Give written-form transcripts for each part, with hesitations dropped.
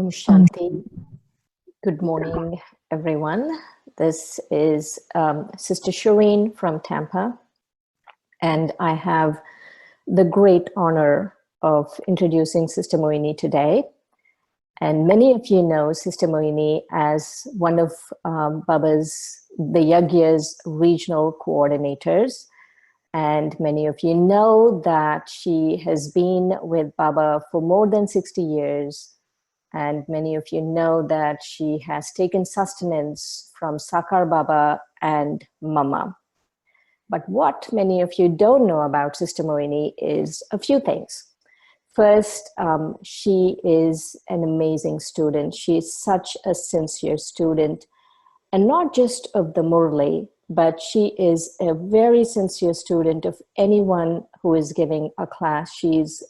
Om Shanti. Good morning, everyone. This is Sister Shireen from Tampa, and I have the great honor of introducing Sister Mohini today. And many of you know Sister Mohini as one of the Yagya's regional coordinators. And many of you know that she has been with Baba for more than 60 years. And many of you know that she has taken sustenance from Sakar Baba and Mama. But what many of you don't know about Sister Mohini is a few things. First, she is an amazing student. She is such a sincere student, and not just of the Murli, but she is a very sincere student of anyone who is giving a class. She's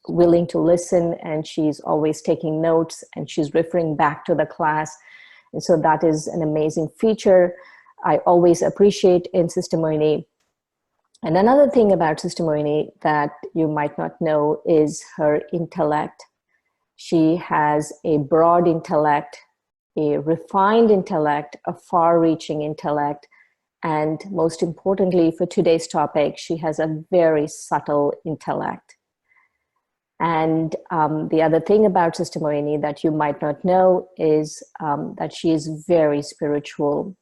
willing to listen, and she's always taking notes, and she's referring back to the class. And so that is an amazing feature I always appreciate in Sister Mohini. And another thing about Sister Mohini that you might not know is her intellect. She has a broad intellect, a refined intellect, a far-reaching intellect, and most importantly for today's topic, she has a very subtle intellect. And the other thing about Sister Mohini that you might not know is that she is very spiritual.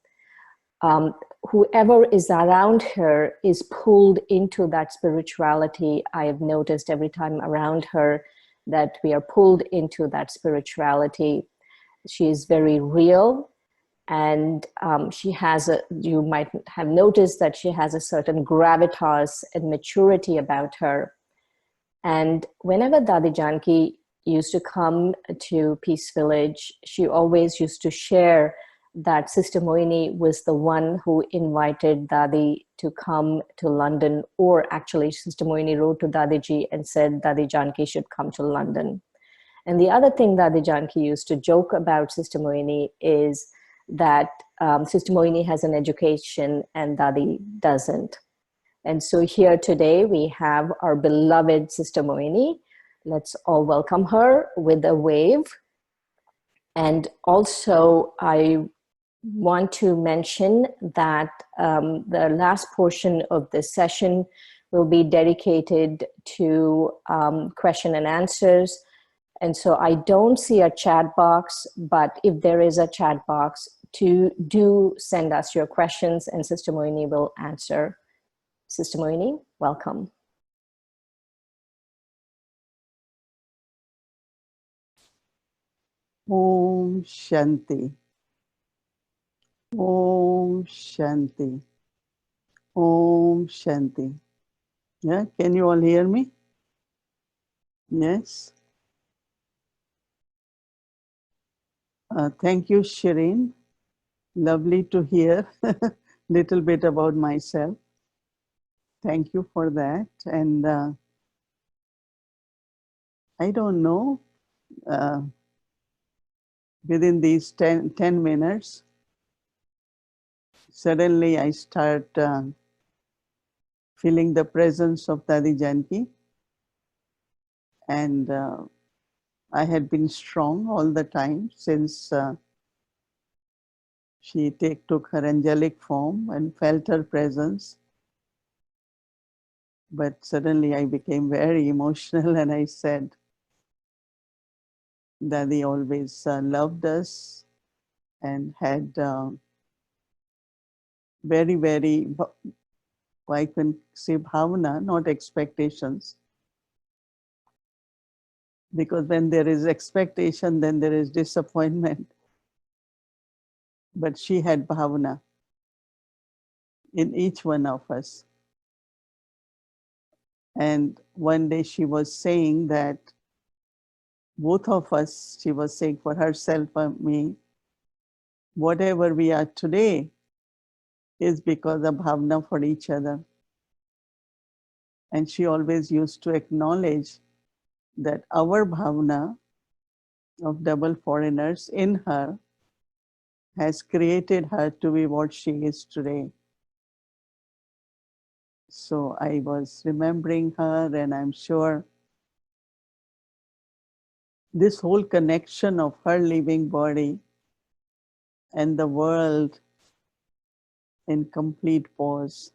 Whoever is around her is pulled into that spirituality. I have noticed every time around her that we are pulled into that spirituality. She is very real, and she has you might have noticed that she has a certain gravitas and maturity about her. And whenever Dadi Janki used to come to Peace Village, she always used to share that Sister Mohini was the one who invited Dadi to come to London, or actually Sister Mohini wrote to Dadiji and said Dadi Janki should come to London. And the other thing Dadi Janki used to joke about Sister Mohini is that Sister Mohini has an education and Dadi doesn't. And so here today we have our beloved Sister Mohini. Let's all welcome her with a wave. And also I want to mention that the last portion of this session will be dedicated to question and answers. And so I don't see a chat box, but if there is a chat box, do send us your questions and Sister Mohini will answer. Sister Mohini, welcome. Om Shanti. Om Shanti. Om Shanti. Yeah, can you all hear me? Yes. Thank you, Shireen. Lovely to hear a little bit about myself. Thank you for that. And I don't know, within these 10 minutes, suddenly I start feeling the presence of Dadi Janki. And I had been strong all the time since she took her angelic form and felt her presence. But suddenly I became very emotional and I said, Dadi always loved us and had very, very, I can say bhavana, not expectations. Because when there is expectation, then there is disappointment. But she had bhavana in each one of us. And one day she was saying that both of us, she was saying for herself and me, whatever we are today is because of bhavana for each other. And she always used to acknowledge that our bhavana of double foreigners in her has created her to be what she is today. So I was remembering her, and I'm sure this whole connection of her living body and the world in complete pause.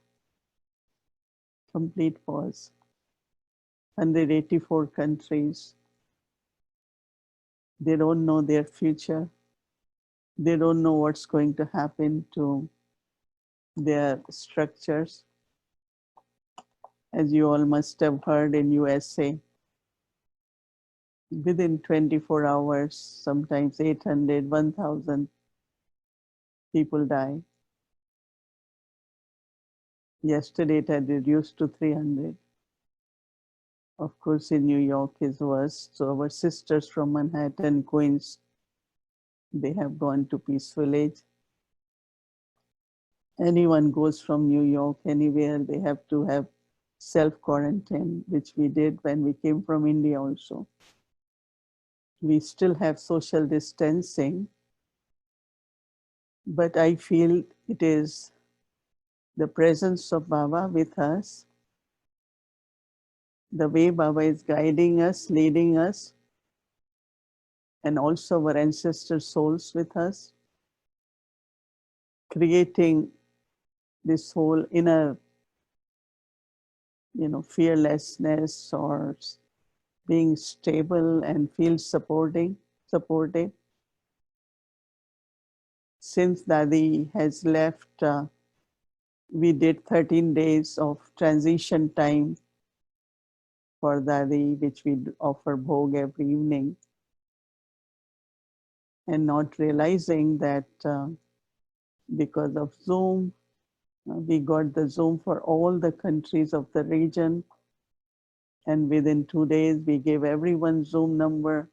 Complete pause. 184 countries. They don't know their future. They don't know what's going to happen to their structures. As you all must have heard in USA, within 24 hours, sometimes 800, 1,000 people die. Yesterday it had reduced to 300. Of course, in New York is worse. So our sisters from Manhattan, Queens, they have gone to Peace Village. Anyone goes from New York, anywhere, they have to have self-quarantine, which we did when we came from India also. We still have social distancing, but I feel it is the presence of Baba with us, the way Baba is guiding us, leading us, and also our ancestor souls with us, creating this whole inner, fearlessness or being stable and feel supported. Since Dadi has left, we did 13 days of transition time for Dadi, which we offer bhog every evening, and not realizing that because of Zoom, we got the Zoom for all the countries of the region. And within 2 days, we gave everyone Zoom number.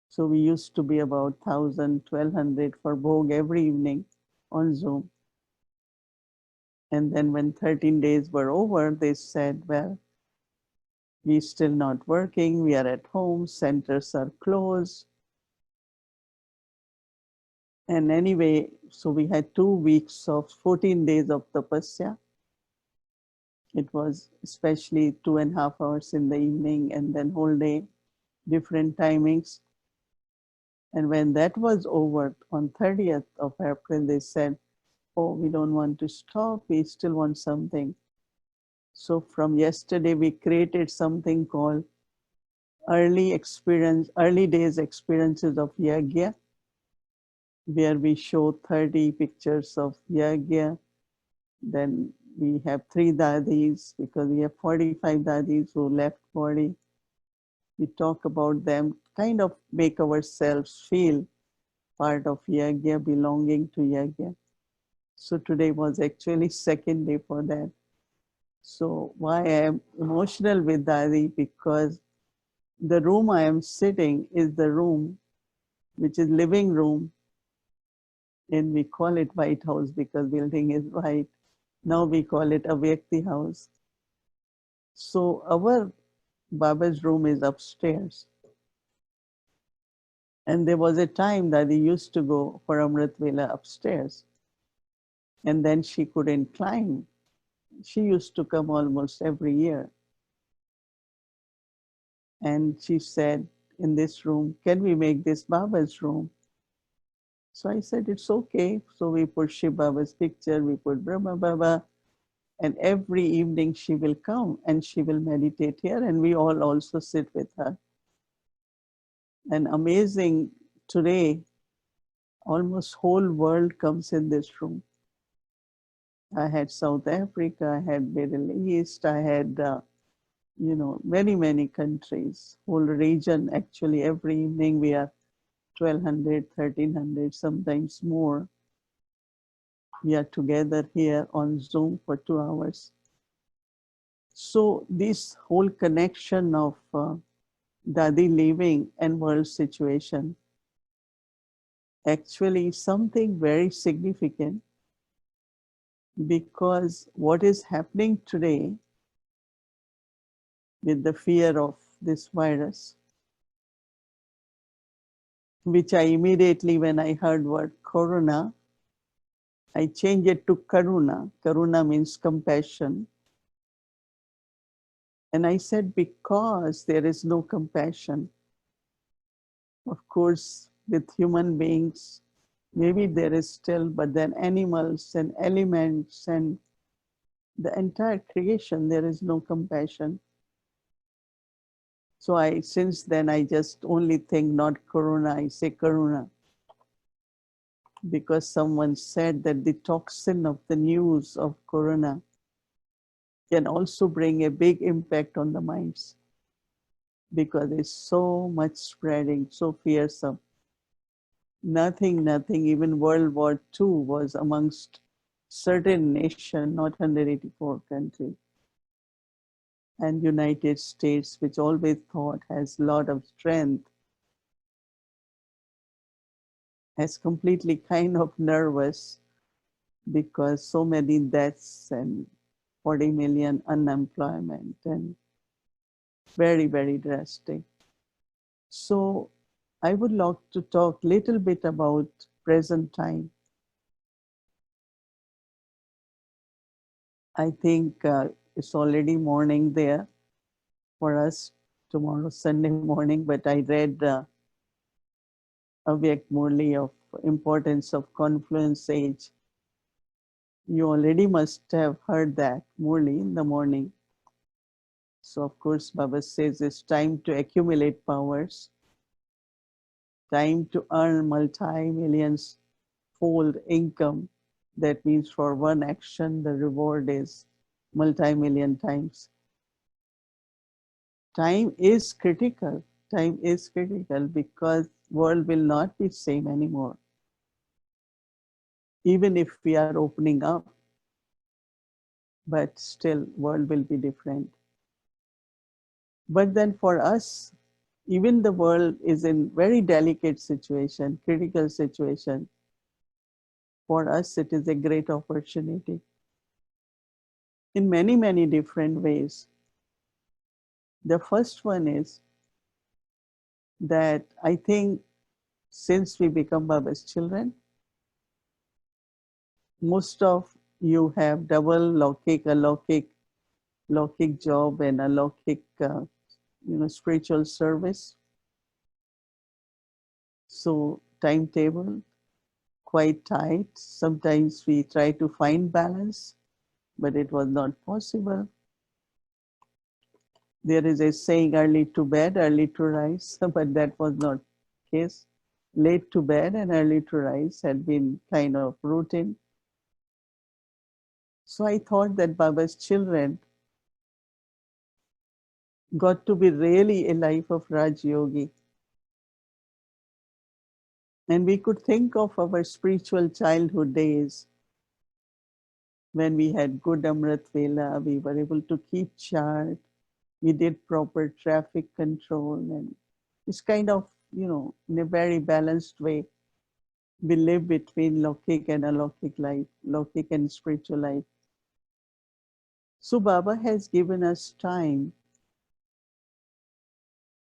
So we used to be about 1,000, 1,200 for bhog every evening on Zoom. And then when 13 days were over, they said, well, we're still not working. We are at home. Centers are closed. And anyway, so we had 2 weeks of 14 days of tapasya. It was especially 2.5 hours in the evening and then whole day, different timings. And when that was over on 30th of April, they said, oh, we don't want to stop. We still want something. So from yesterday, we created something called early days experiences of Yagya, where we show 30 pictures of Yagya. Then we have 3 dadis because we have 45 dadis who left body. We talk about them, kind of make ourselves feel part of Yagya, belonging to Yagya. So today was actually second day for that. So why I am emotional with Dadi, because the room I am sitting is the room which is living room, and we call it White House because building is white. Now we call it a Vyakti house. So our Baba's room is upstairs. And there was a time that he used to go for Amrit Vela upstairs. And then she couldn't climb. She used to come almost every year. And she said, in this room, can we make this Baba's room? So I said, it's okay. So we put Shiv Baba's picture, we put Brahma Baba, and every evening she will come and she will meditate here, and we all also sit with her. And amazing, today, almost whole world comes in this room. I had South Africa, I had Middle East, I had, many, many countries, whole region. Actually, every evening we are 1,200, 1,300, sometimes more. We are together here on Zoom for 2 hours. So this whole connection of Dadi living and world situation, actually something very significant, because what is happening today with the fear of this virus, which I immediately, when I heard word corona, I changed it to karuna. Karuna means compassion. And I said, because there is no compassion, Of course, with human beings, maybe there is still, but then animals and elements and the entire creation, there is no compassion. So since then, I just only think not corona, I say karuna, because someone said that the toxin of the news of corona can also bring a big impact on the minds, because it's so much spreading, so fearsome. Nothing, even World War II was amongst certain nation, not 184 countries. And United States, which always thought has a lot of strength, has completely kind of nervous because so many deaths and 40 million unemployment and very, very drastic. So I would like to talk a little bit about present time. I think it's already morning there for us, tomorrow Sunday morning, but I read Avyak Murli of Importance of Confluence Age. You already must have heard that Murli in the morning. So of course, Baba says it's time to accumulate powers, time to earn multi-millions fold income. That means for one action, the reward is multi-million times. Time is critical. Time is critical because world will not be same anymore. Even if we are opening up, but still world will be different. But then for us, even the world is in very delicate situation, critical situation. For us, it is a great opportunity in many, many different ways. The first one is that I think since we become Baba's children, most of you have double Lokik job and a Lokik, spiritual service. So timetable quite tight. Sometimes we try to find balance, but it was not possible. There is a saying, early to bed, early to rise, but that was not the case. Late to bed and early to rise had been kind of routine. So I thought that Baba's children got to be really a life of Raj Yogi. And we could think of our spiritual childhood days when we had good Amrit Vela, we were able to keep chart, we did proper traffic control, and it's kind of, in a very balanced way, we live between Lokik and Alokik life, Lokik and spiritual life. So Baba has given us time.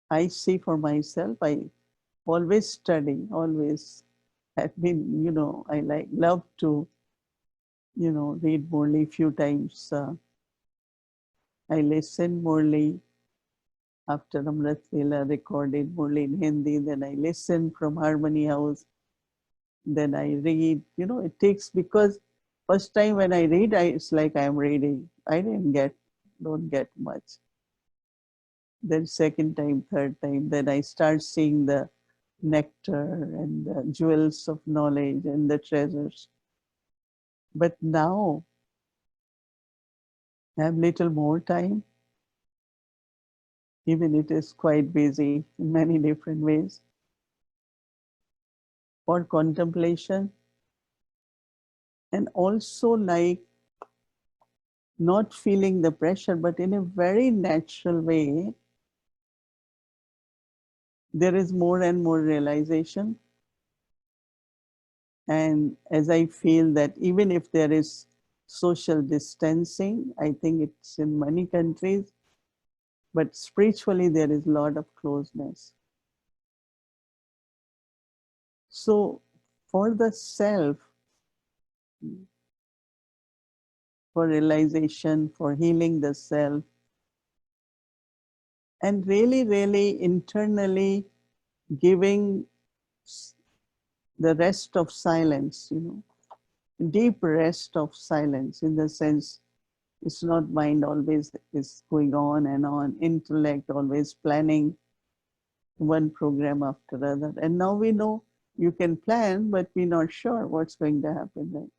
I see for myself, I always study, always have been, I love to, read Murli few times. I listen Murli after Amrit Vela recorded Murli in Hindi, then I listen from Harmony House, then I read. It takes, because first time when I read, it's like I'm reading. I don't get much. Then second time, third time, then I start seeing the nectar and the jewels of knowledge and the treasures. But now I have little more time, even it is quite busy in many different ways, for contemplation, and also like not feeling the pressure, but in a very natural way, there is more and more realization. And as I feel that even if there is social distancing, I think it's in many countries, but spiritually there is a lot of closeness. So for the self, for realization, for healing the self, and really, really internally giving the rest of silence, deep rest of silence, in the sense it's not mind always is going on and on, intellect always planning one program after another. And now we know you can plan, but we're not sure what's going to happen then.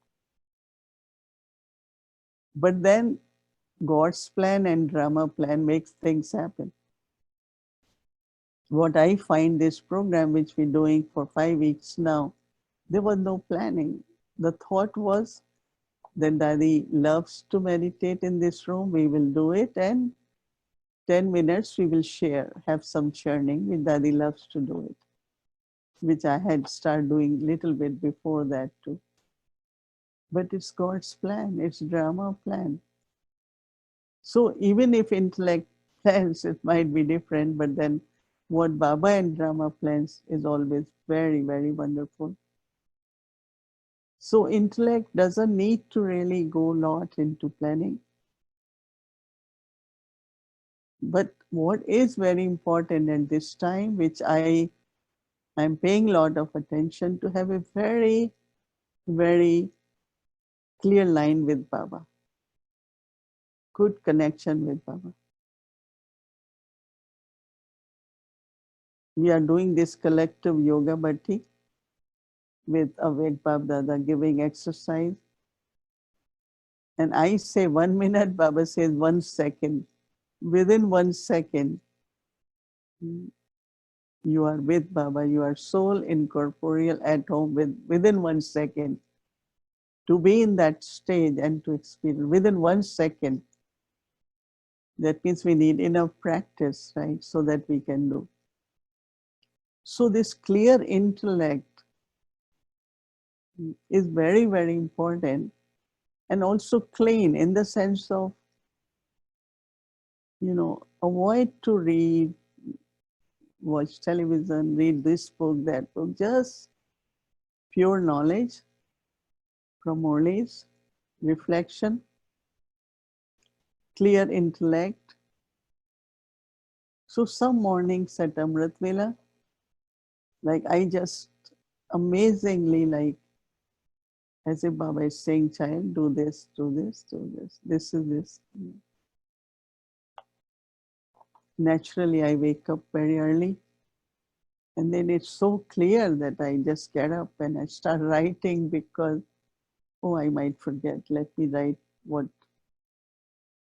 But then God's plan and drama plan makes things happen. What I find, this program which we're doing for 5 weeks now, there was no planning. The thought was that Daddy loves to meditate in this room, we will do it, and 10 minutes we will share, have some churning, with Daddy loves to do it, which I had started doing little bit before that too. But it's God's plan, it's drama plan. So even if intellect plans, it might be different, but then what Baba and drama plans is always very, very wonderful. So intellect doesn't need to really go a lot into planning. But what is very important at this time, which I'm paying a lot of attention to, have a very, very clear line with Baba, good connection with Baba. We are doing this collective yoga bhatti with Avek Bab Dada giving exercise. And I say 1 minute, Baba says 1 second. Within 1 second, you are with Baba, you are soul incorporeal at home within 1 second. To be in that stage and to experience within 1 second, that means we need enough practice, right, so that we can do. So this clear intellect is very, very important, and also clean in the sense of, avoid to read, watch television, read this book, that book, just pure knowledge from Murli's, reflection, clear intellect. So some mornings at Amrit Vela, like I just amazingly, like as if Baba is saying, child, do this, do this, do this, this is this. Naturally, I wake up very early. And then it's so clear that I just get up and I start writing because, oh, I might forget. Let me write what.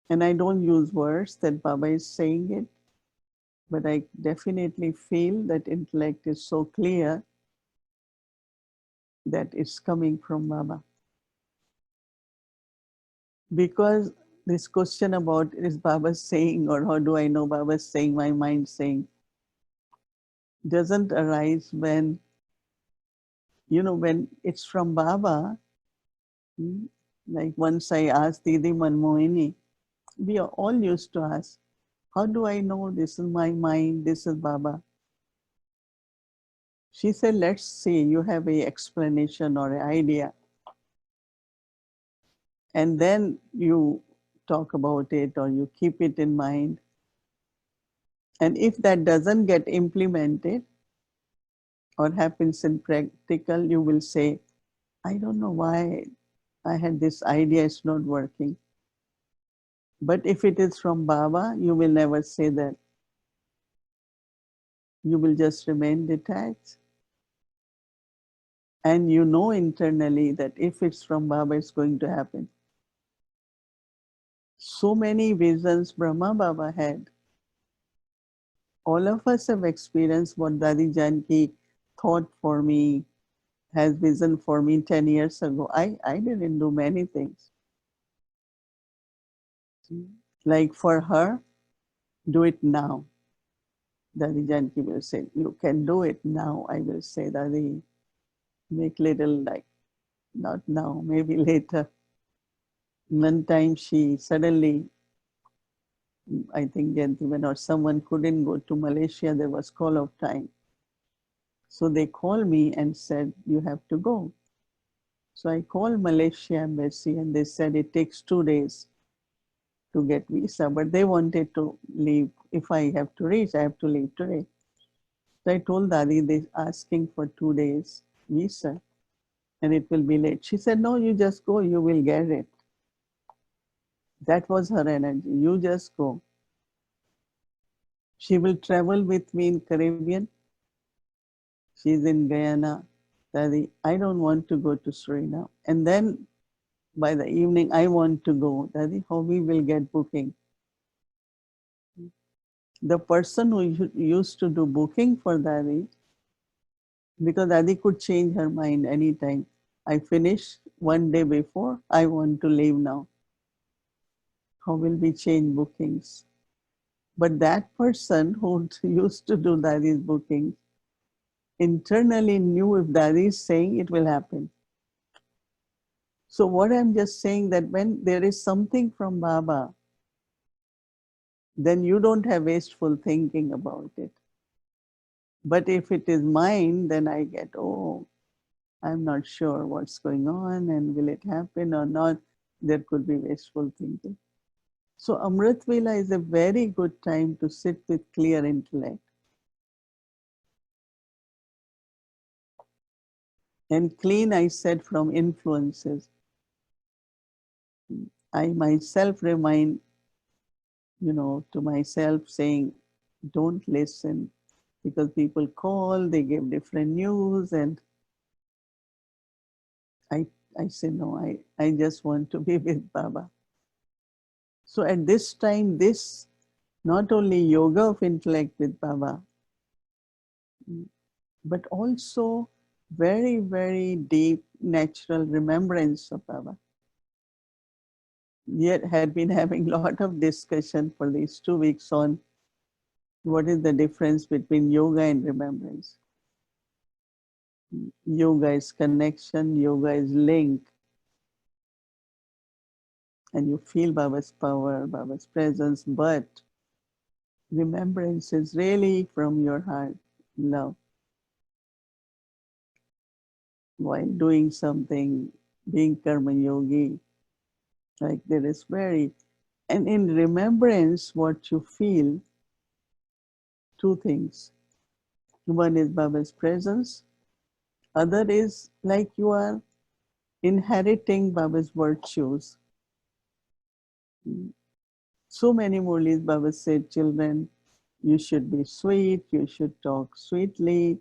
And I don't use words that Baba is saying it, but I definitely feel that intellect is so clear that it's coming from Baba. Because this question about is Baba saying, or how do I know Baba saying, my mind saying, doesn't arise when, when it's from Baba. Like once I asked Didi Mohini, we are all used to ask, how do I know this is my mind, this is Baba? She said, let's see, you have a explanation or an idea. And then you talk about it or you keep it in mind. And if that doesn't get implemented or happens in practical, you will say, I don't know why I had this idea, it's not working. But if it is from Baba, you will never say that. You will just remain detached. And you know internally that if it's from Baba, it's going to happen. So many visions Brahma Baba had. All of us have experienced what Dadi Janki thought for me, has vision for me 10 years ago. I didn't do many things. Like for her, do it now. Dadi Janki will say, you can do it now. I will say, Dadi, make little like, not now, maybe later. One time she suddenly, I think gentleman or someone couldn't go to Malaysia, there was call of time. So they called me and said, you have to go. So I called Malaysia embassy and they said it takes 2 days to get visa, but they wanted to leave. If I have to reach, I have to leave today. So I told Dadi, they asking for 2 days visa and it will be late. She said, no, you just go, you will get it. That was her energy. You just go. She will travel with me in Caribbean. She's in Guyana. Daddy, I don't want to go to Suriname. And then by the evening, I want to go. Daddy, how we will get booking? The person who used to do booking for Daddy, because Daddy could change her mind anytime. I finish one day before, I want to leave now. How will we change bookings? But that person who used to do Daddy's bookings internally knew if Daddy is saying it will happen. So what I'm just saying that when there is something from Baba, then you don't have wasteful thinking about it. But if it is mine, then I get, oh, I'm not sure what's going on and will it happen or not. There could be wasteful thinking. So Amrit Vela is a very good time to sit with clear intellect. And clean, I said, from influences. I myself remind, to myself saying, don't listen because people call, they give different news and I, I say, no, I just want to be with Baba. So at this time, this not only yoga of intellect with Baba, but also very, very deep natural remembrance of Baba. Yet had been having a lot of discussion for these 2 weeks on what is the difference between yoga and remembrance. Yoga is connection, yoga is link. And you feel Baba's power, Baba's presence, but remembrance is really from your heart, love. While doing something, being karma yogi, like there is and in remembrance, what you feel, two things. One is Baba's presence, other is like you are inheriting Baba's virtues. So many Murlis, Baba said, children, you should be sweet, you should talk sweetly.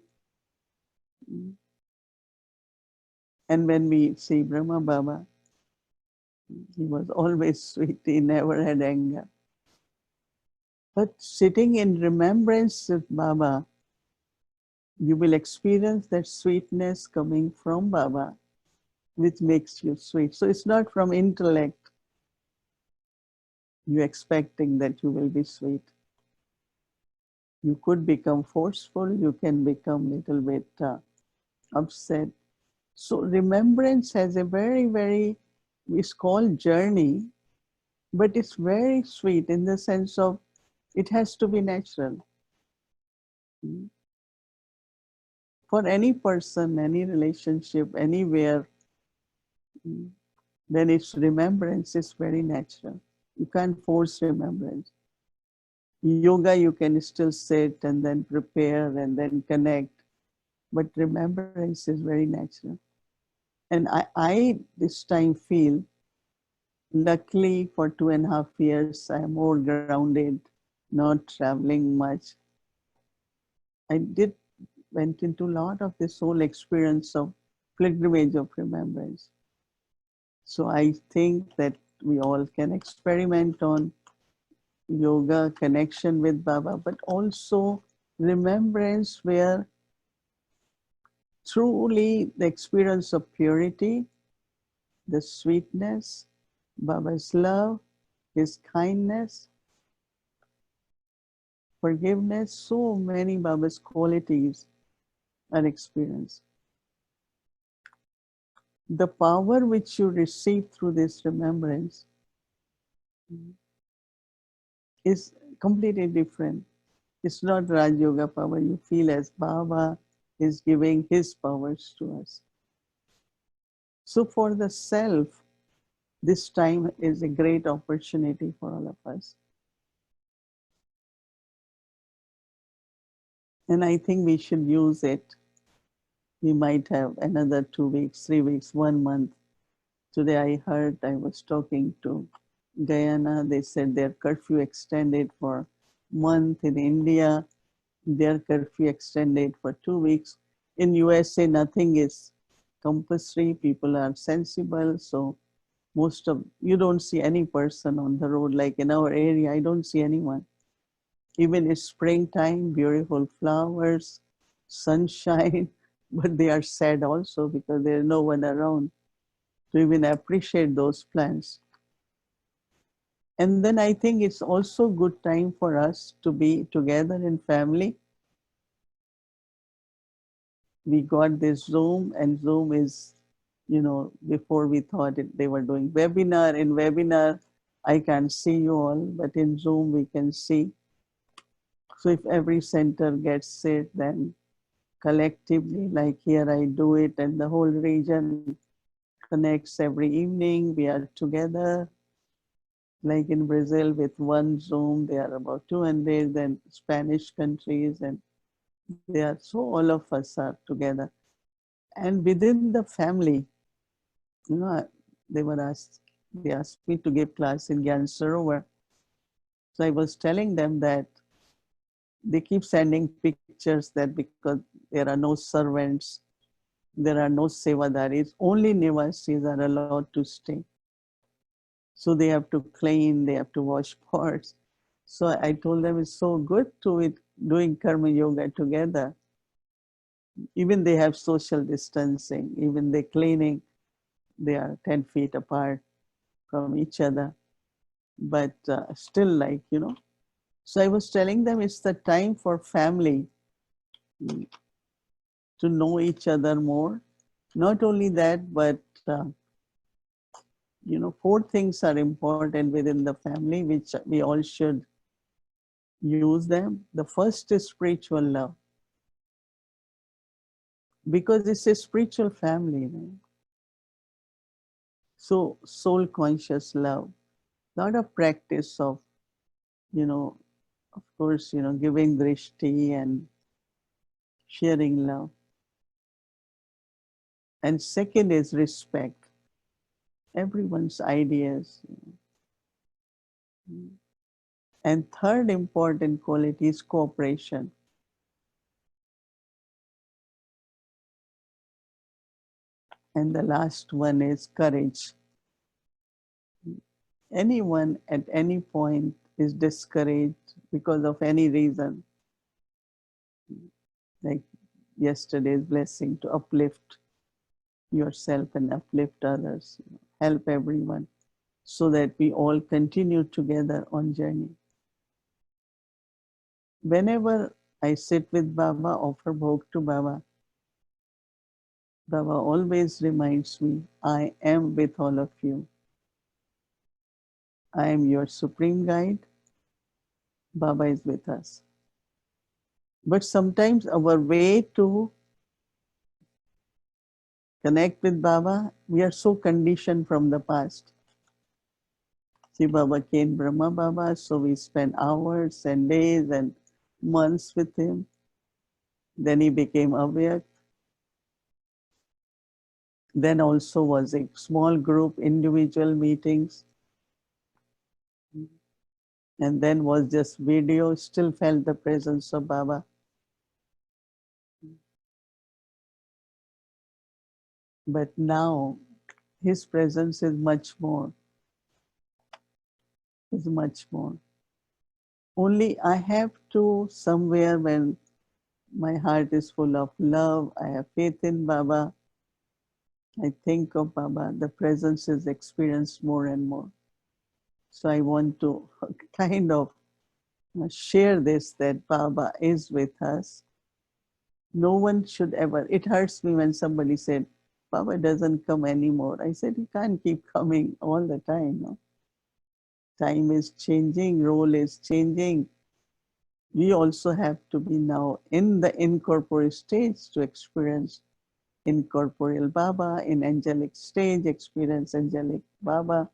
And when we see Brahma Baba, he was always sweet, he never had anger. But sitting in remembrance of Baba, you will experience that sweetness coming from Baba, which makes you sweet. So it's not from intellect, you expecting that you will be sweet. You could become forceful, you can become a little bit upset. So remembrance has a very, very, it's called journey, but it's very sweet in the sense of it has to be natural. For any person, any relationship, anywhere, then its remembrance is very natural. You can't force remembrance. Yoga, you can still sit and then prepare and then connect, but remembrance is very natural. And I this time feel, luckily for 2.5 years, I am more grounded, not traveling much. I went into a lot of this whole experience of pilgrimage of remembrance. So I think that we all can experiment on yoga, connection with Baba, but also remembrance where truly the experience of purity, the sweetness, Baba's love, his kindness, forgiveness, so many Baba's qualities are experienced. The power which you receive through this remembrance is completely different. It's not Raj Yoga power. You feel as Baba is giving his powers to us. So for the self, this time is a great opportunity for all of us. And I think we should use it. We might have another 2 weeks, 3 weeks, 1 month. Today I was talking to Guyana. They said their curfew extended for a month. In India, their curfew extended for 2 weeks. In USA, nothing is compulsory. People are sensible. So you don't see any person on the road. Like in our area, I don't see anyone. Even it's springtime, beautiful flowers, sunshine, but they are sad also because there's no one around to even appreciate those plants. And then I think it's also good time for us to be together in family. We got this Zoom, and Zoom is, before we thought they were doing webinar. In webinar, I can't see you all, but in Zoom we can see. So if every center gets it, then collectively, like here I do it, and the whole region connects every evening. We are together. Like in Brazil, with one Zoom, they are about 200, then Spanish countries, and they are so all of us are together. And within the family, you know, they asked me to give class in Gyan Sarovar. So I was telling them that they keep sending pictures that because there are no servants, there are no sevadaris, only nivasis are allowed to stay. So they have to clean, they have to wash pots. So I told them it's so good to it doing karma yoga together. Even they have social distancing, even they cleaning, they are 10 feet apart from each other. But still, so I was telling them it's the time for family to know each other more. Not only that, but four things are important within the family, which we all should use them. The first is spiritual love, because it's a spiritual family. Right? So soul conscious love, not a practice of, you know, of course, giving drishti and sharing love. And second is respect, everyone's ideas. And third important quality is cooperation. And the last one is courage. Anyone at any point is discouraged because of any reason, like yesterday's blessing, to uplift yourself and uplift others, help everyone, so that we all continue together on journey. Whenever I sit with Baba, offer bhog to Baba, Baba always reminds me, I am with all of you. I am your supreme guide. Baba is with us. But sometimes our way to connect with Baba, we are so conditioned from the past. See, Baba came Brahma Baba, so we spent hours and days and months with him. Then he became Avyak. Then also was a small group, individual meetings. And then was just video, still felt the presence of Baba. But now his presence is much more, is much more. Only I have to somewhere, when my heart is full of love, I have faith in Baba, I think of Baba, the presence is experienced more and more. So I want to kind of share this, that Baba is with us. No one should ever, it hurts me when somebody said, Baba doesn't come anymore. I said, he can't keep coming all the time. No? Time is changing, role is changing. We also have to be now in the incorporeal stage to experience incorporeal Baba, in angelic stage, experience angelic Baba.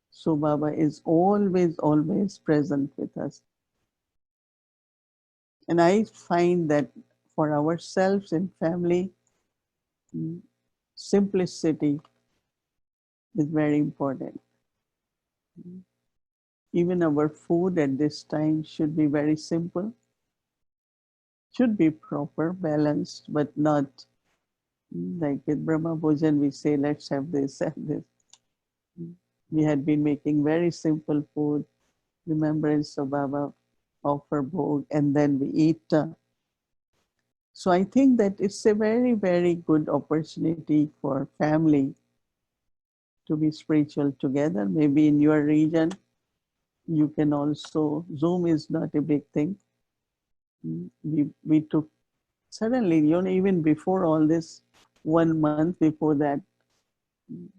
So Baba is always, always present with us. And I find that for ourselves in family, simplicity is very important. Even our food at this time should be very simple, should be proper, balanced, but not like with Brahma Bhojan, we say, let's have this and this. We had been making very simple food, remembrance of Baba, offer bhog, and then we eat. So I think that it's a very, very good opportunity for family to be spiritual together. Maybe in your region, you can also, Zoom is not a big thing. We took, suddenly, even before all this, 1 month before that,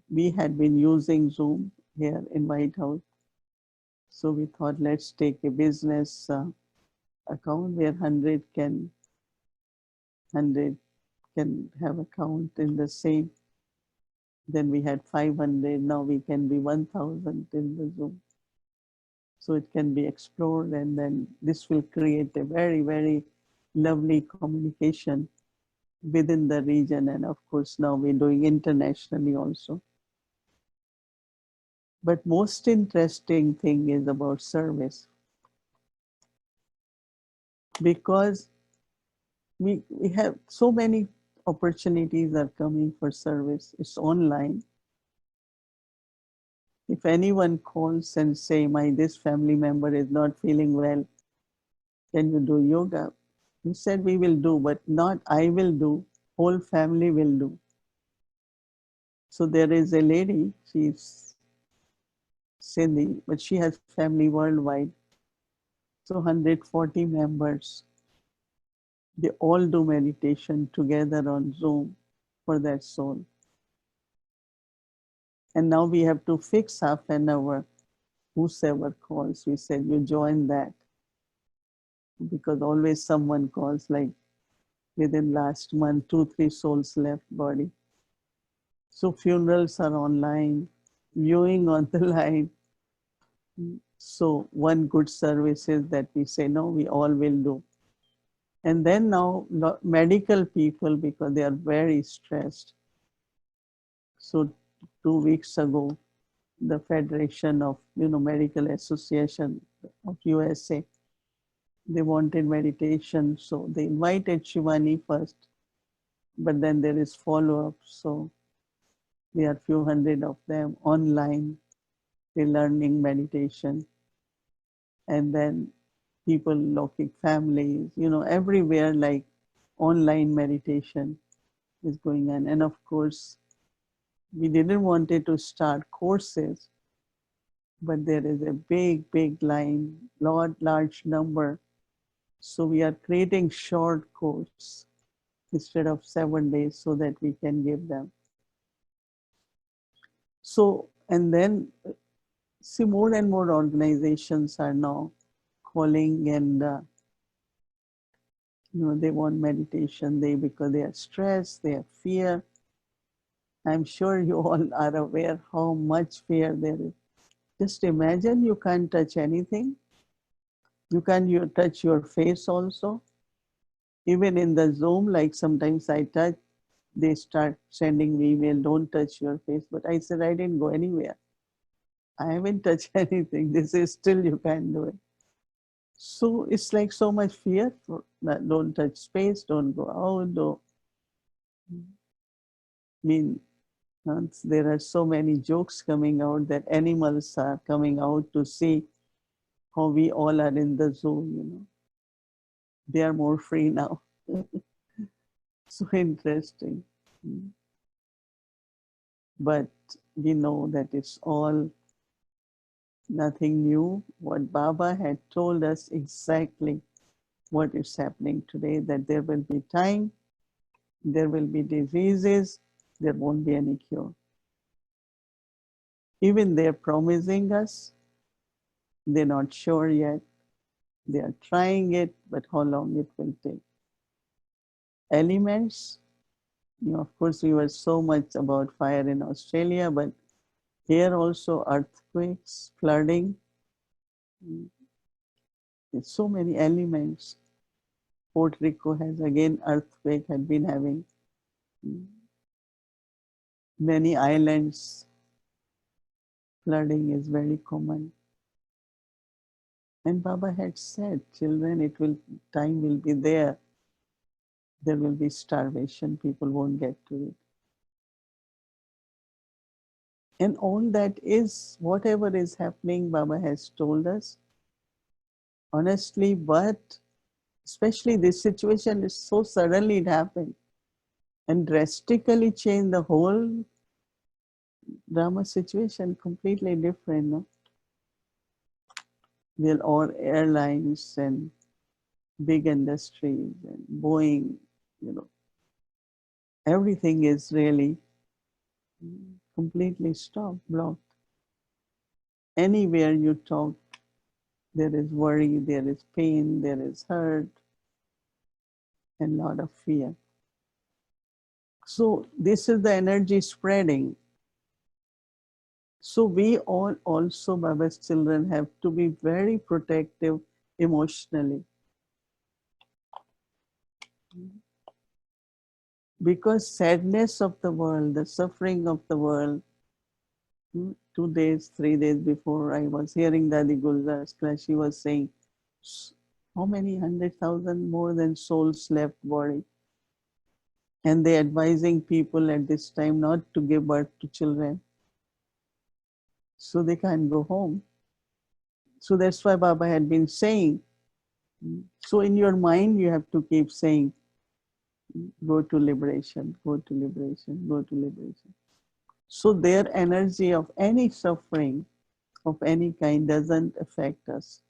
we had been using Zoom here in White House. So we thought, let's take a business account where 100 can have account in the same. Then we had 500. Now we can be 1,000 in the Zoom. So it can be explored, and then this will create a very, very lovely communication within the region. And of course, now we're doing internationally also. But most interesting thing is about service, because we have so many opportunities are coming for service. It's online. If anyone calls and say, this family member is not feeling well, can you do yoga? We said we will do, but not I will do, whole family will do. So there is a lady, she's Sindhi, but she has family worldwide. So 140 members, they all do meditation together on Zoom for that soul. And now we have to fix half an hour, whosoever calls. We said, you join that. Because always someone calls, like within last month, 2-3 souls left body. So funerals are online, viewing on the line. So one good service is that we say, no, we all will do. And then now medical people, because they are very stressed. So 2 weeks ago, the Federation of Medical Association of USA, they wanted meditation. So they invited Shivani first, but then there is follow-up. So there are few hundred of them online, they're learning meditation. And then people looking families, everywhere, like online meditation is going on. And of course, we didn't want it to start courses, but there is a big, big line, large number. So we are creating short course instead of 7 days so that we can give them. So, and then see, more and more organizations are now calling, and they want meditation, because they are stressed, they have fear. I'm sure you all are aware how much fear there is. Just imagine you can't touch anything. You can't touch your face also. Even in the Zoom, like sometimes I touch, they start sending me email, don't touch your face. But I said, I didn't go anywhere. I haven't touched anything. This is still, you can't do it. So it's like so much fear. Don't touch space, don't go out. There are so many jokes coming out that animals are coming out to see how we all are in the zoo. They are more free now. So interesting. But we know that it's all nothing new. What Baba had told us exactly what is happening today, that there will be time, there will be diseases, there won't be any cure. Even they're promising us, they're not sure yet. They are trying it, but how long it will take. Elements, of course, we were so much about fire in Australia, but here also earthquakes, flooding, it's so many elements. Puerto Rico has again earthquake had been having. Many islands, flooding is very common. And Baba had said, children, time will be there. There will be starvation, people won't get to it. And all that is, whatever is happening, Baba has told us, honestly, but especially this situation is so suddenly it happened and drastically changed the whole drama situation, completely different. No? Well, all airlines and big industries and Boeing, everything is really completely stopped, blocked. Anywhere you talk, there is worry, there is pain, there is hurt, and a lot of fear. So this is the energy spreading. So we all also, Baba's children, have to be very protective emotionally. Because sadness of the world, the suffering of the world, 2 days, 3 days before I was hearing Dadi Gulzar's class, she was saying, how many 100,000 more than souls left body? And they advising people at this time not to give birth to children. So they can't go home. So that's why Baba had been saying, so in your mind, you have to keep saying, go to liberation, go to liberation, go to liberation. So their energy of any suffering of any kind doesn't affect us.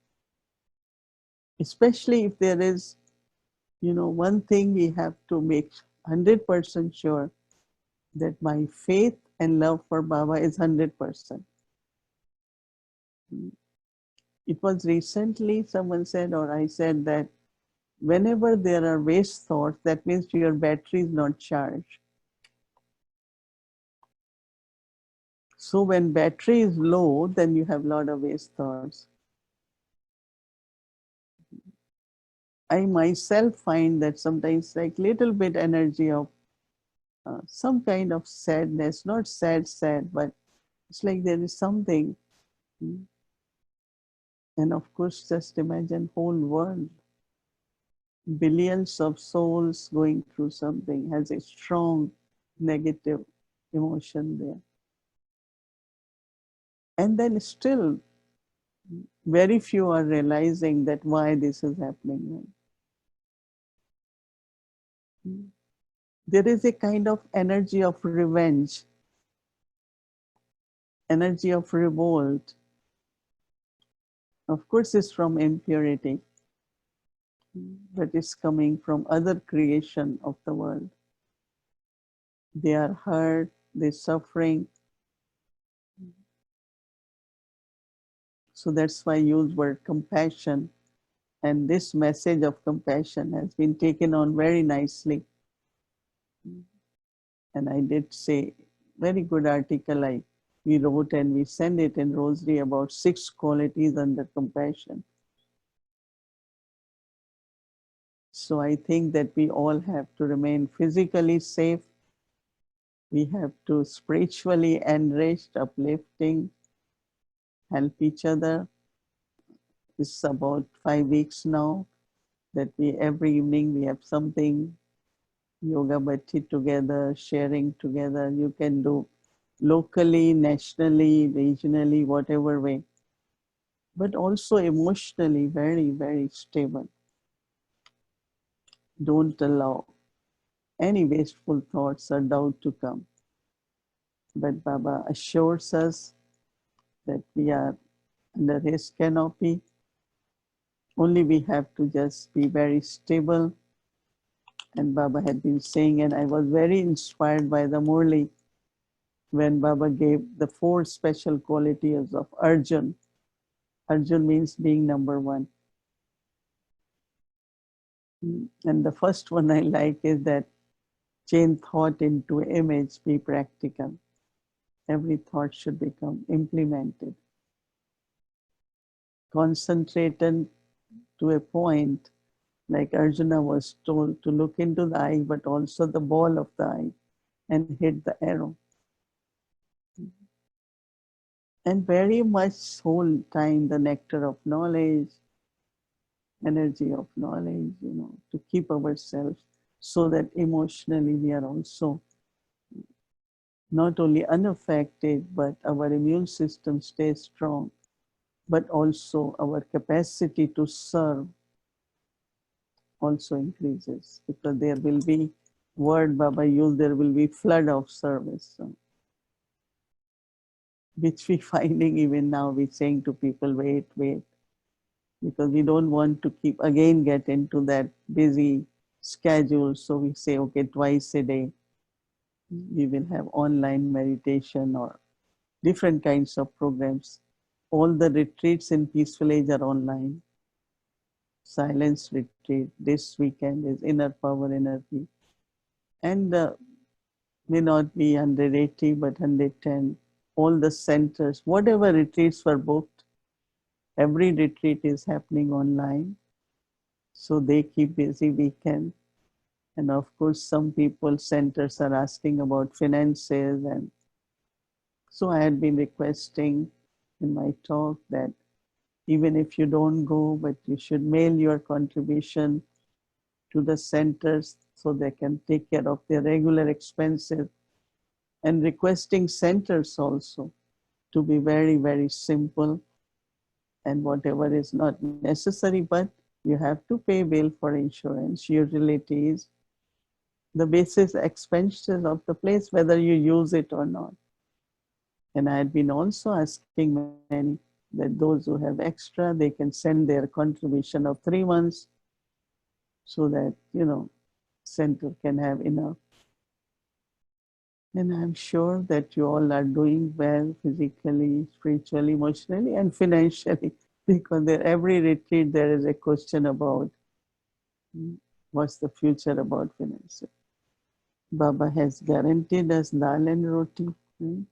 Especially if there is, one thing we have to make 100% sure that my faith and love for Baba is 100%. It was recently someone said, or I said that whenever there are waste thoughts, that means your battery is not charged. So when battery is low, then you have a lot of waste thoughts. I myself find that sometimes like little bit energy of some kind of sadness, not sad, but it's like there is something. And of course, just imagine whole world, billions of souls going through something has a strong negative emotion there. And then still, very few are realizing that why this is happening. There is a kind of energy of revenge, energy of revolt. Of course, it's from impurity, but it's coming from other creation of the world. They are hurt, they're suffering. So that's why I use word compassion. And this message of compassion has been taken on very nicely. And I did say, very good article we wrote and we send it in Rosary about 6 qualities under compassion. So I think that we all have to remain physically safe. We have to spiritually enriched, uplifting, help each other. It's about 5 weeks now that every evening we have something, yoga bhatti together, sharing together. You can do locally, nationally, regionally, whatever way. But also emotionally very, very stable. Don't allow any wasteful thoughts or doubt to come. But Baba assures us that we are under his canopy. Only we have to just be very stable. And Baba had been saying, and I was very inspired by the Murli when Baba gave the 4 special qualities of Arjun. Arjun means being number 1. And the first one I like is that change thought into image, be practical. Every thought should become implemented. Concentrated to a point Like Arjuna was told to look into the eye, but also the ball of the eye and hit the arrow. And very much whole time the nectar of knowledge, energy of knowledge, to keep ourselves so that emotionally we are also not only unaffected, but our immune system stays strong, but also our capacity to serve also increases, because there will be, word Baba used, there will be flood of service. So, which we finding even now, we're saying to people, wait, because we don't want to keep again get into that busy schedule. So we say, okay, twice a day we will have online meditation or different kinds of programs. All the retreats in Peaceful Age are online. Silence retreat this weekend is inner power, inner peace. And may not be 180, but 110. All the centers, whatever retreats were booked, every retreat is happening online. So they keep busy weekend. And of course, some people, centers are asking about finances. And so I had been requesting in my talk that even if you don't go, but you should mail your contribution to the centers so they can take care of their regular expenses, and requesting centers also to be very, very simple, and whatever is not necessary, but you have to pay bill for insurance, utilities, the basis expenses of the place, whether you use it or not. And I had been also asking many that those who have extra, they can send their contribution of 3 months so that, center can have enough. And I'm sure that you all are doing well physically, spiritually, emotionally, and financially, because every retreat there is a question about what's the future about finances. Baba has guaranteed us dal and roti. Right?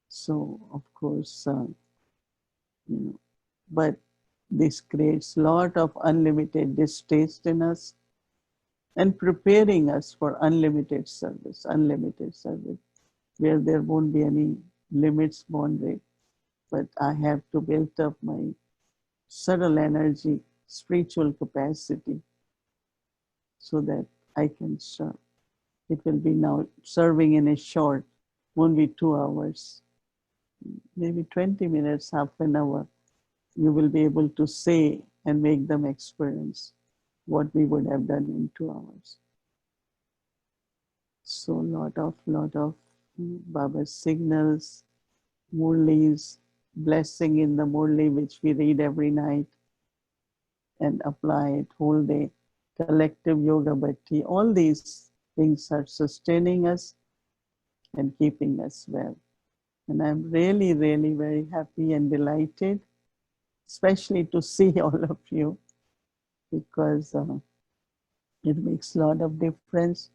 So, of course, but this creates a lot of unlimited distaste in us and preparing us for unlimited service, where there won't be any limits, boundary. But I have to build up my subtle energy, spiritual capacity, so that I can serve. It will be now serving in a short, won't be 2 hours, maybe 20 minutes, half an hour. You will be able to say and make them experience what we would have done in 2 hours. So lot of Baba's signals, Murlis, blessing in the Murli, which we read every night and apply it whole day, collective yoga bhakti, all these things are sustaining us and keeping us well. And I'm really, really very happy and delighted, especially to see all of you, because it makes a lot of difference.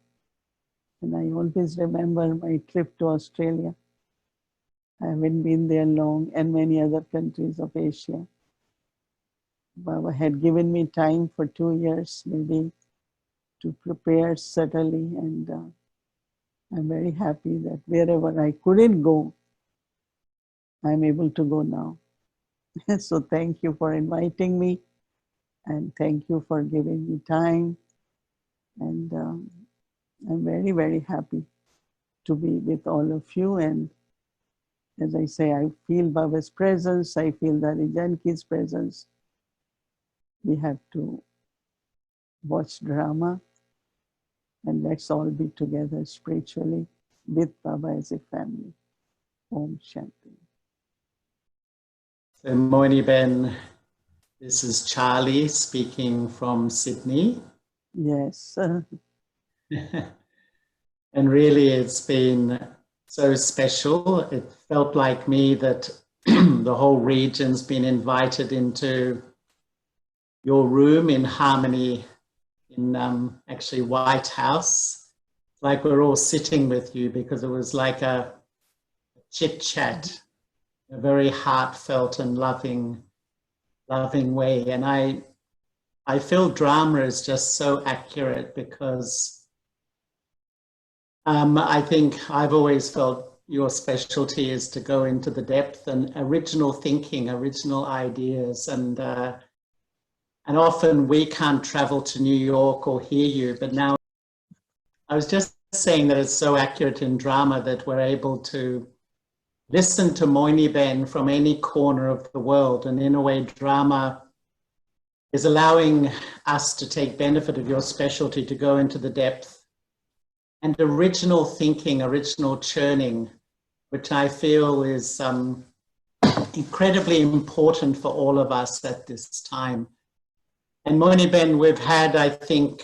And I always remember my trip to Australia. I haven't been there long, and many other countries of Asia. Baba had given me time for 2 years, maybe, to prepare subtly, and I'm very happy that wherever I couldn't go, I'm able to go now. So thank you for inviting me, and thank you for giving me time. And I'm very, very happy to be with all of you. And as I say, I feel Baba's presence, I feel Dari Janki's presence. We have to watch drama, and let's all be together spiritually with Baba as a family. Om Shanti. So Mohini Ben, this is Charlie speaking from Sydney. Yes. And really it's been so special. It felt like me that the whole region's been invited into your room in Harmony in actually White House. It's like we're all sitting with you, because it was like a chit chat, a very heartfelt and loving way. And I I feel drama is just so accurate because I think I've always felt your specialty is to go into the depth and original thinking, original ideas, and often we can't travel to New York or hear you, but now I was just saying that it's so accurate in drama that we're able to listen to Mohini Ben from any corner of the world, and in a way drama is allowing us to take benefit of your specialty to go into the depth and original thinking, original churning, which I feel is incredibly important for all of us at this time. And Mohini Ben, we've had, I think,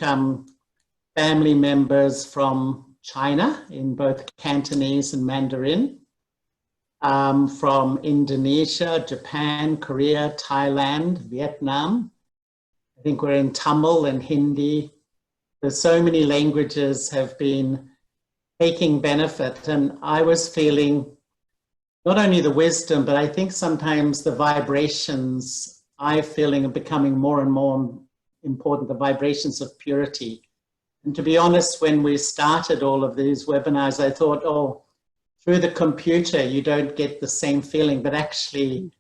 family members from China in both Cantonese and Mandarin, from Indonesia, Japan, Korea, Thailand, Vietnam. I think we're in Tamil and Hindi. There's so many languages have been taking benefit, and I was feeling not only the wisdom, but I think sometimes the vibrations I'm feeling are becoming more and more important, the vibrations of purity. And to be honest, when we started all of these webinars, I thought, oh, through the computer, you don't get the same feeling, but actually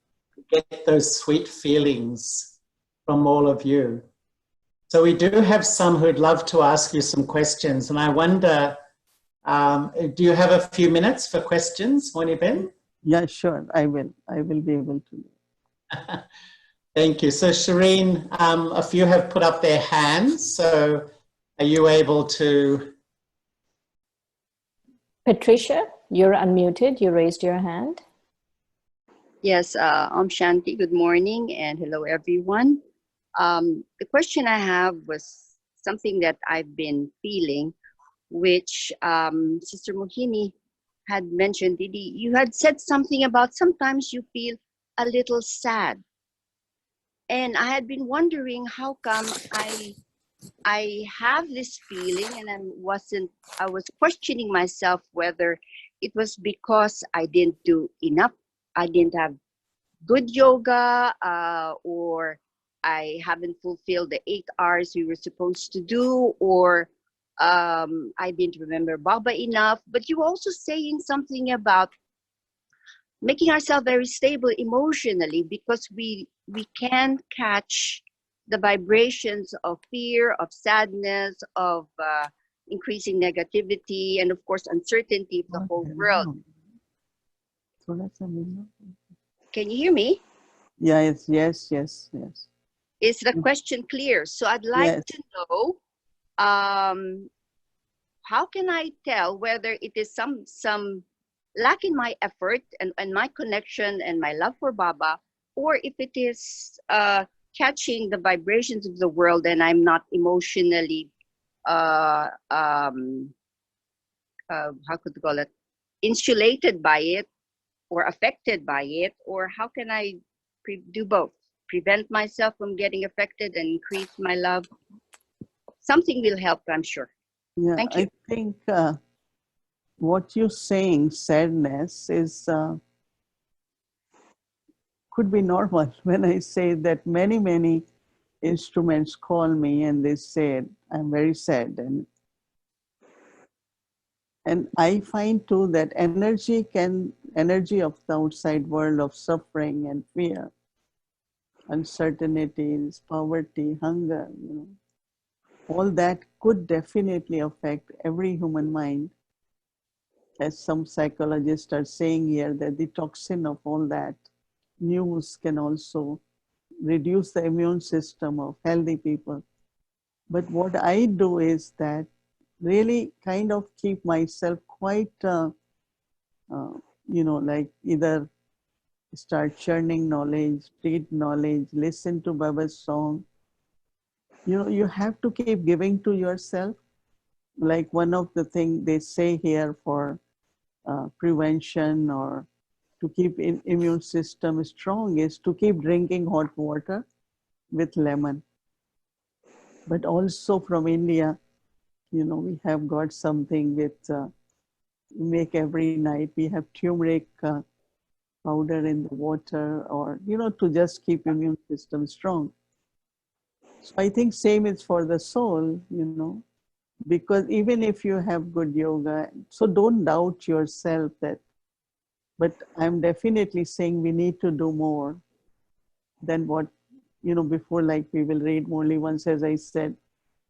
get those sweet feelings from all of you. So we do have some who'd love to ask you some questions. And I wonder, do you have a few minutes for questions, Mohini Ben? Yeah, sure. I will be able to. Thank you. So Shireen, a few have put up their hands. So are you able to? Patricia, you're unmuted. You raised your hand. Yes, Shanti, good morning and hello everyone. The question I have was something that I've been feeling, which Sister Mohini had mentioned. Didi, you had said something about sometimes you feel a little sad. And I had been wondering how come I have this feeling, and I was questioning myself whether it was because I didn't do enough, I didn't have good yoga, or I haven't fulfilled the 8 hours we were supposed to do, or I didn't remember Baba enough. But you were also saying something about making ourselves very stable emotionally, because we can catch the vibrations of fear, of sadness, of increasing negativity, and of course uncertainty of the whole world. Can you hear me? Yes. Is the question clear? So I'd like to know, how can I tell whether it is some lack in my effort and my connection and my love for Baba, or if it is catching the vibrations of the world and I'm not emotionally, how could you call it, insulated by it or affected by it, or how can I do both? Prevent myself from getting affected and increase my love? Something will help, I'm sure. Yeah, thank you. I think what you're saying, sadness, is could be normal. When I say that many instruments call me and they said, I'm very sad. And I find too that energy of the outside world of suffering and fear, uncertainties, poverty, hunger, all that could definitely affect every human mind. As some psychologists are saying here, that the toxin of all that news can also reduce the immune system of healthy people. But what I do is that really kind of keep myself quite, like either start churning knowledge, read knowledge, listen to Baba's song. You have to keep giving to yourself. Like one of the things they say here for prevention or to keep immune system strong is to keep drinking hot water with lemon. But also from India, we have got something with make every night. We have turmeric powder in the water, or to just keep immune system strong. So I think same is for the soul, because even if you have good yoga, so don't doubt yourself that, but I'm definitely saying we need to do more than what, before, like we will read Murli once, as I said,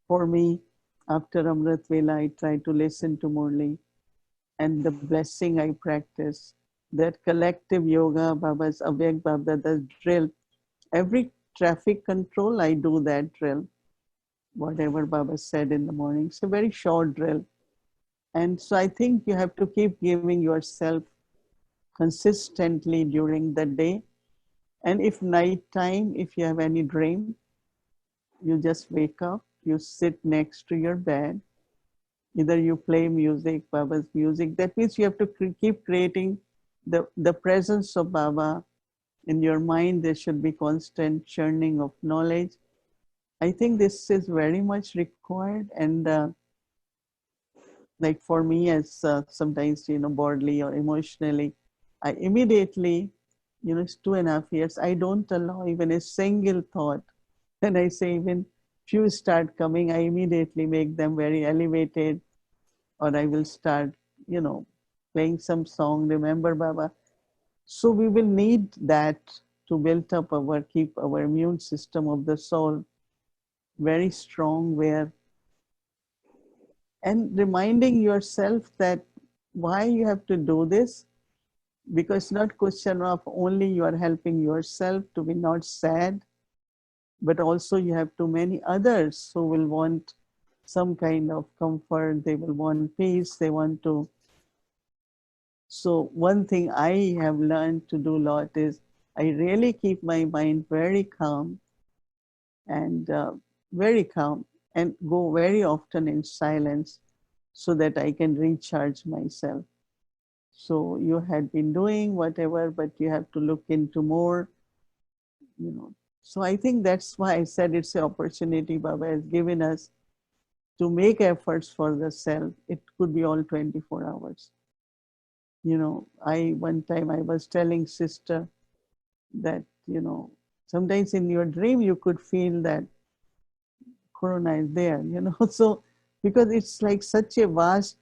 for me, after Amrit Vela, I try to listen to Murli and the blessing I practice, that collective yoga, Baba's Avyak Baba, the drill, every traffic control, I do that drill, whatever Baba said in the morning. It's a very short drill. And so I think you have to keep giving yourself consistently during the day. And if night time, if you have any dream, you just wake up, you sit next to your bed, either you play music, Baba's music. That means you have to keep creating the presence of Baba in your mind. There should be constant churning of knowledge. I think this is very much required. And like for me, as sometimes, bodily or emotionally, I immediately, it's 2.5 years, I don't allow even a single thought. And I say, even few start coming, I immediately make them very elevated, or I will start, playing some song, remember Baba. So we will need that to build up keep our immune system of the soul very strong, and reminding yourself that why you have to do this, because it's not question of only you are helping yourself to be not sad, but also you have too many others who will want some kind of comfort, they will want peace, they want to. So one thing I have learned to do a lot is I really keep my mind very calm and very calm, and go very often in silence so that I can recharge myself. So you had been doing whatever, but you have to look into more, So I think that's why I said it's an opportunity Baba has given us to make efforts for the self. It could be all 24 hours. One time I was telling sister that, sometimes in your dream you could feel that Corona is there, So because it's like such a vast,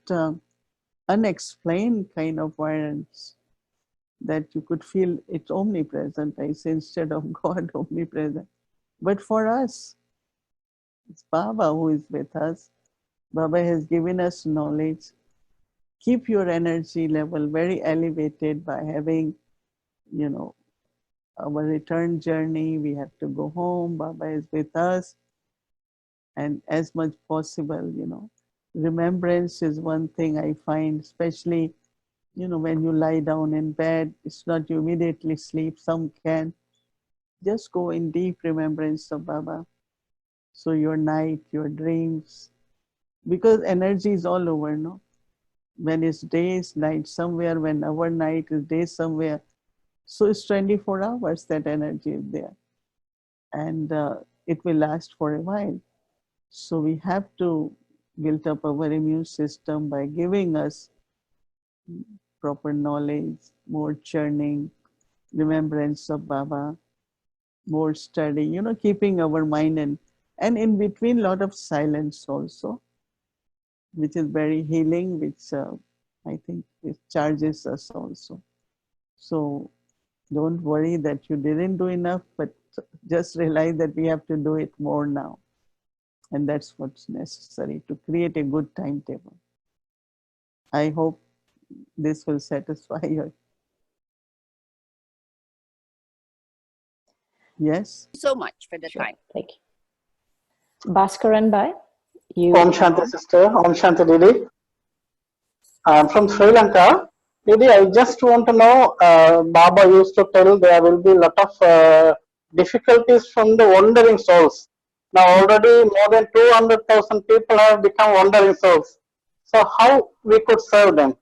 unexplained kind of violence that you could feel it's omnipresent. I say instead of God, omnipresent. But for us, it's Baba who is with us. Baba has given us knowledge. Keep your energy level very elevated by having, our return journey. We have to go home. Baba is with us. And as much possible, remembrance is one thing I find, especially, when you lie down in bed, it's not you immediately sleep. Some can just go in deep remembrance of Baba. So your night, your dreams, because energy is all over, no? When it's day, it's night somewhere. When our night is day somewhere. So it's 24 hours that energy is there. And it will last for a while. So we have to build up our immune system by giving us proper knowledge, more churning, remembrance of Baba, more study, keeping our mind and in between a lot of silence also, which is very healing, which I think it charges us also. So don't worry that you didn't do enough, but just realize that we have to do it more now. And that's what's necessary to create a good timetable. I hope this will satisfy you. Yes? So much for the Sure. time. Thank you. Bhaskaran Bhai, you. Om Shanti sister, Om Shanti Didi. I'm from Sri Lanka. Didi, I just want to know, Baba used to tell there will be a lot of difficulties from the wandering souls. Now already more than 200,000 people have become wandering souls. So how we could serve them?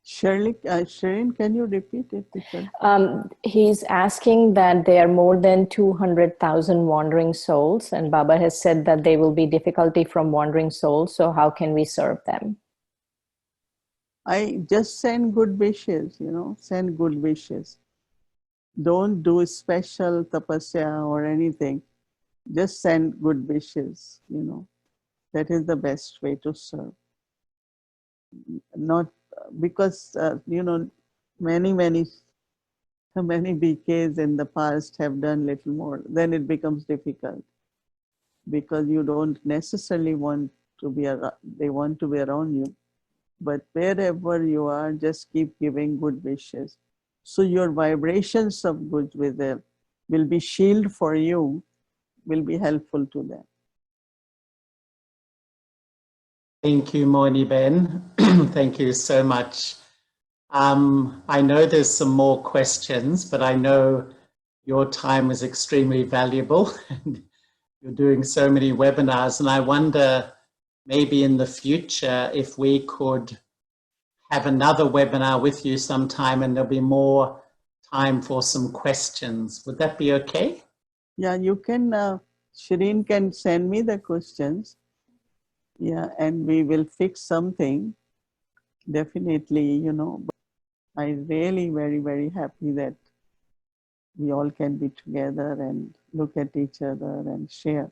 Shirley, Shirin, can you repeat it? Because He's asking that there are more than 200,000 wandering souls, and Baba has said that there will be difficulty from wandering souls. So how can we serve them? I just send good wishes, send good wishes. Don't do special tapasya or anything. just send good wishes, you know. That is the best way to serve. Not because, you know, many BKs in the past have done little more, then it becomes difficult because you don't necessarily want to be around, they want to be around you. But wherever you are, just keep giving good wishes. So your vibrations of good will be shield for you, will be helpful to them. Thank you, Mohini Ben. Thank you so much. I know there's some more questions, but I know your time is extremely valuable. You're doing so many webinars, and I wonder maybe in the future if we could have another webinar with you sometime and there'll be more time for some questions. Would that be okay? Yeah, you can, Shireen can send me the questions. Yeah, and we will fix something, definitely, you know. But I'm really very happy that we all can be together and look at each other and share.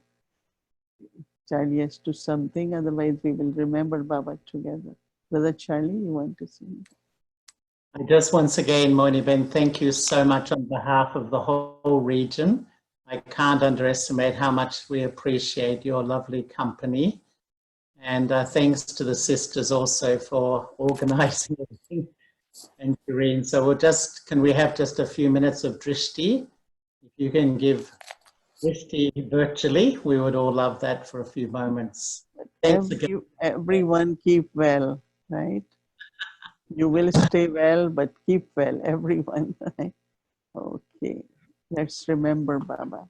Charlie, yes to something, otherwise we will remember Baba together. Brother Charlie, you want to say? I just once again, Mohini Ben, thank you so much on behalf of the whole region. I can't underestimate how much we appreciate your lovely company. And thanks to the sisters also for organizing everything, and Shireen. So can we have just a few minutes of drishti? If you can give drishti virtually, we would all love that for a few moments. Thanks again. Everyone keep well, right? You will stay well, but keep well, everyone. Right? Okay, let's remember Baba.